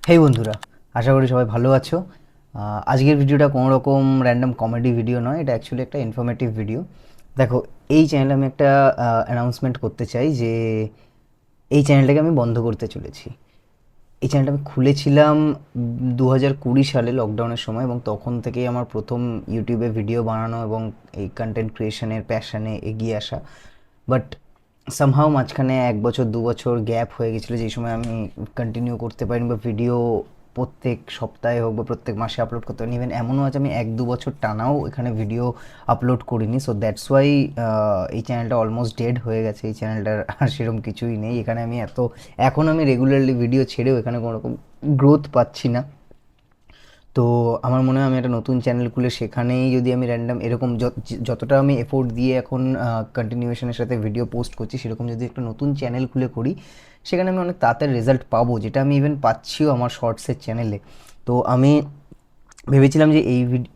হেই বন্ধুরা, আশা করি সবাই ভালো আছো। আজকের ভিডিওটা কোনো রকম র্যান্ডম কমেডি ভিডিও নয়, এটা অ্যাকচুয়ালি একটা ইনফরমেটিভ ভিডিও। দেখো, এই চ্যানেলে আমি একটা অ্যানাউন্সমেন্ট করতে চাই যে এই চ্যানেলটাকে আমি বন্ধ করতে চলেছি। এই চ্যানেলটা আমি খুলেছিলাম 2020 সালে লকডাউনের সময়, এবং তখন থেকেই আমার প্রথম ইউটিউবে ভিডিও বানানো এবং এই কন্টেন্ট ক্রিয়েশনের প্যাশানে এগিয়ে আসা। বাট সামহাও মাঝখানে 1 বছর 2 বছর গ্যাপ হয়ে গেছিলো, যেই সময় আমি কন্টিনিউ করতে পারিনি বা ভিডিও প্রত্যেক সপ্তাহে হোক বা প্রত্যেক মাসে আপলোড করতে পারিনি। ইভেন এমনও আছে আমি 1-2 বছর টানাও এখানে ভিডিও আপলোড করিনি। সো দ্যাটস ওয়াই এই চ্যানেলটা অলমোস্ট ডেড হয়ে গেছে। এই চ্যানেলটার আর সেরকম কিছুই নেই এখানে। আমি এখন আমি রেগুলারলি ভিডিও ছেড়েও এখানে কোনো রকম গ্রোথ পাচ্ছি না। তো আমার মনে হয় আমি একটা নতুন চ্যানেল খুলে সেখানেই যদি আমি র্যান্ডাম এরকম যতটা আমি এফোর্ট দিয়ে এখন কন্টিনিউয়েশনের সাথে ভিডিও পোস্ট করছি, সেরকম যদি একটা নতুন চ্যানেল খুলে করি, সেখানে আমি অনেক তাড়াতাড়ি রেজাল্ট পাবো, যেটা আমি ইভেন পাচ্ছিও আমার শর্টসের চ্যানেলে। তো আমি ভেবেছিলাম যে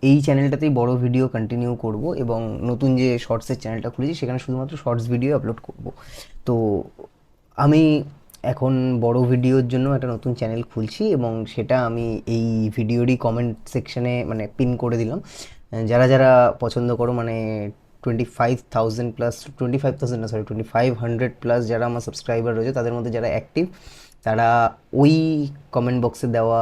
এই চ্যানেলটাতেই বড় ভিডিও কন্টিনিউ করব, এবং নতুন যে শর্টসের চ্যানেলটা খুলেছি সেখানে শুধুমাত্র শর্টস ভিডিও আপলোড করব। তো আমি এখন বড় ভিডিওর জন্য একটা নতুন চ্যানেল খুলছি, এবং সেটা আমি এই ভিডিওরই কমেন্ট সেকশনে মানে পিন করে দিলাম। যারা যারা পছন্দ করো, মানে 25,000 প্লাস, 25,000 না সরি 2,500 প্লাস যারা আমার সাবস্ক্রাইবার রয়েছে, তাদের মধ্যে যারা অ্যাক্টিভ, তারা ওই কমেন্ট বক্সে দেওয়া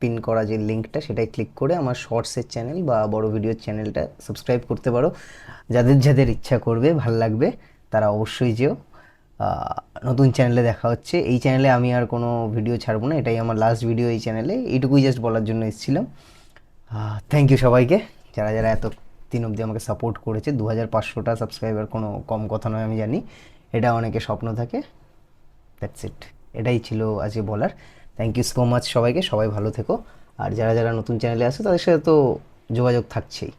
পিন করা যে লিঙ্কটা, সেটাই ক্লিক করে আমার শর্টসের চ্যানেল বা বড় ভিডিওর চ্যানেলটা সাবস্ক্রাইব করতে পারো। যাদের যাদের ইচ্ছা করবে, ভাল লাগবে, তারা অবশ্যই যেও। নতুন চ্যানেলে দেখা হচ্ছে। এই চ্যানেলে আমি আর কোনো ভিডিও ছাড়বো না, এটাই আমার লাস্ট ভিডিও এই চ্যানেলে। এইটুকুই জাস্ট বলার জন্য এসেছিলাম। থ্যাংক ইউ সবাইকে, যারা যারা এত দিন অবধি আমাকে সাপোর্ট করেছে। 2,500টা সাবস্ক্রাইবার কোনো কম কথা নয়, আমি জানি। এটা অনেকে স্বপ্ন থাকে। দ্যাটস ইট, এটাই ছিল আজকে বলার। থ্যাংক ইউ সো মাচ সবাইকে, সবাই ভালো থেকো। আর যারা যারা নতুন চ্যানেলে আসে তাদের সাথে তো যোগাযোগ থাকছেই।